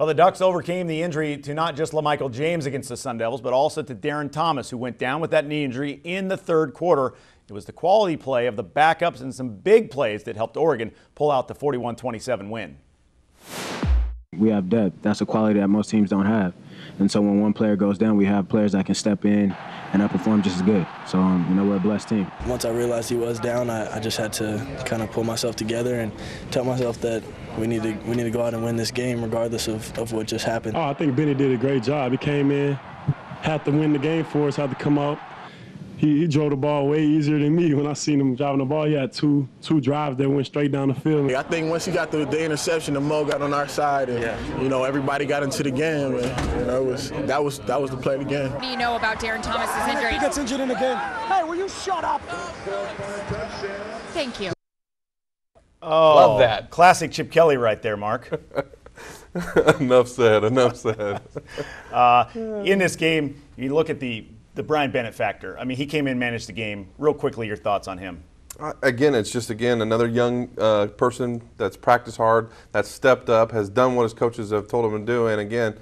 Well, the Ducks overcame the injury to not just LaMichael James against the Sun Devils, but also to Darren Thomas, who went down with that knee injury in the third quarter. It was the quality play of the backups and some big plays that helped Oregon pull out the 41-27 win. We have depth. That's a quality that most teams don't have. And so when one player goes down, we have players that can step in and outperform just as good. So, we're a blessed team. Once I realized he was down, I just had to kind of pull myself together and tell myself that we need to go out and win this game regardless of what just happened. I think Benny did a great job. He came in, had to win the game for us, had to come out. He drove the ball way easier than me. When I seen him driving the ball, he had two drives that went straight down the field. I think once he got the interception, the Mo got on our side, and everybody got into the game. And, that was the play of the game. What do you know about Darren Thomas's injury? He gets injured in the game. Hey, will you shut up? Thank you. Oh, love that. Classic Chip Kelly right there, Mark. Enough said. Enough said. In this game, you look at the Brian Bennett factor. I mean, he came in, managed the game. Real quickly, your thoughts on him? Again, it's just, another young person that's practiced hard, that's stepped up, has done what his coaches have told him to do. And again,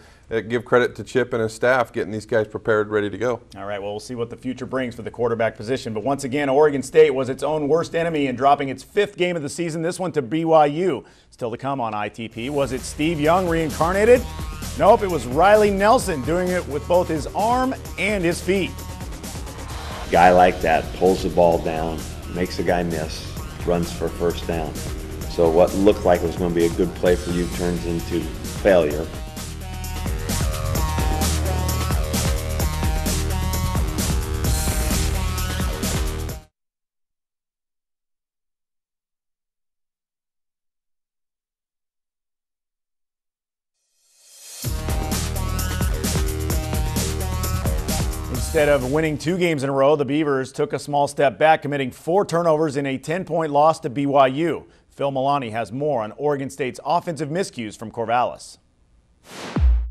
give credit to Chip and his staff getting these guys prepared, ready to go. All right, well, we'll see what the future brings for the quarterback position. But once again, Oregon State was its own worst enemy in dropping its 5th game of the season, this one to BYU. Still to come on ITP. Was it Steve Young reincarnated? Nope, it was Riley Nelson doing it with both his arm and his feet. Guy like that pulls the ball down, makes a guy miss, runs for first down. So what looked like it was going to be a good play for you turns into failure. Instead of winning 2 games in a row, the Beavers took a small step back, committing 4 turnovers in a 10-point loss to BYU. Phil Milani has more on Oregon State's offensive miscues from Corvallis.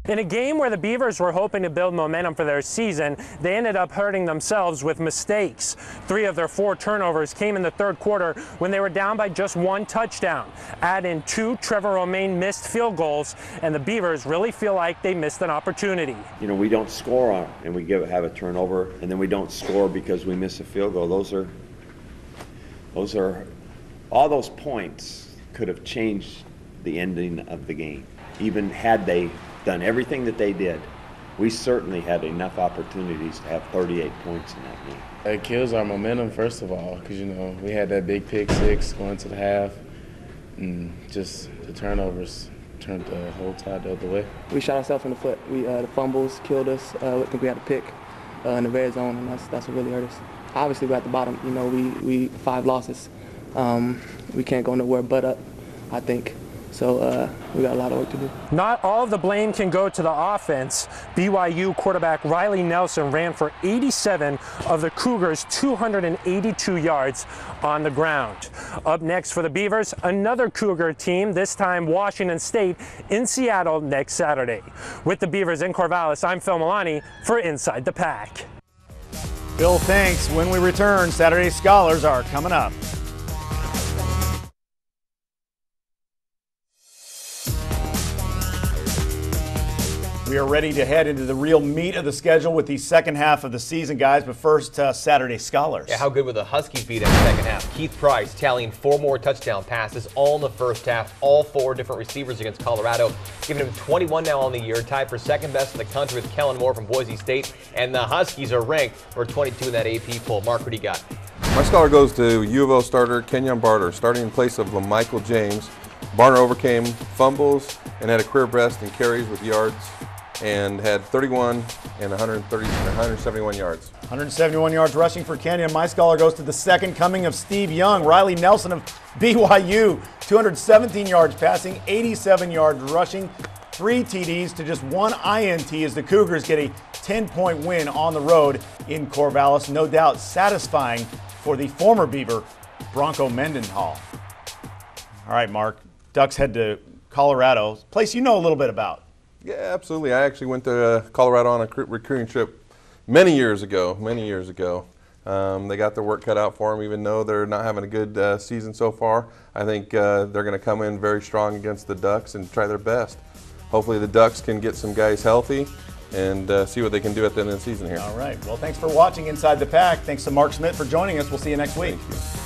In a game where the Beavers were hoping to build momentum for their season, they ended up hurting themselves with mistakes. 3 of their 4 turnovers came in the third quarter when they were down by just 1 touchdown. Add in 2 Trevor Romaine missed field goals, and the Beavers really feel like they missed an opportunity. We don't score on it, and we have a turnover, and then we don't score because we miss a field goal. Those are all those points could have changed the ending of the game, even had they done everything that they did. We certainly had enough opportunities to have 38 points in that game. It kills our momentum, first of all, because, we had that big pick 6 going to the half, and just the turnovers turned the whole tide the other way. We shot ourselves in the foot. The fumbles killed us. I think we had a pick in the red zone, and that's what really hurt us. Obviously, we're at the bottom. We 5 losses. We can't go nowhere but up, I think. So we got a lot of work to do. Not all of the blame can go to the offense. BYU quarterback Riley Nelson ran for 87 of the Cougars' 282 yards on the ground. Up next for the Beavers, another Cougar team, this time Washington State, in Seattle next Saturday. With the Beavers in Corvallis, I'm Phil Milani for Inside the Pac. Phil, thanks. When we return, Saturday Scholars are coming up. We are ready to head into the real meat of the schedule with the second half of the season, guys. But first, Saturday Scholars. Yeah, how good were the Huskies beat in the second half? Keith Price tallying 4 more touchdown passes, all in the first half. All 4 different receivers against Colorado, giving him 21 now on the year, tied for second best in the country with Kellen Moore from Boise State. And the Huskies are ranked for 22 in that AP poll. Mark, what do you got? My scholar goes to U of O starter Kenyon Barter, starting in place of LaMichael James. Barter overcame fumbles and had a career best in carries with yards, and had 31 and 171 yards. 171 yards rushing for Kenyon. My scholar goes to the second coming of Steve Young, Riley Nelson of BYU. 217 yards passing, 87 yards rushing, 3 TDs to just 1 INT as the Cougars get a 10-point win on the road in Corvallis. No doubt satisfying for the former Beaver, Bronco Mendenhall. All right, Mark. Ducks head to Colorado, a place you know a little bit about. Yeah, absolutely. I actually went to Colorado on a recruiting trip many years ago. They got their work cut out for them, even though they're not having a good season so far. I think they're going to come in very strong against the Ducks and try their best. hopefully the Ducks can get some guys healthy and see what they can do at the end of the season here. All right. Well, thanks for watching Inside the Pac. Thanks to Mark Schmidt for joining us. We'll see you next week. Thank you.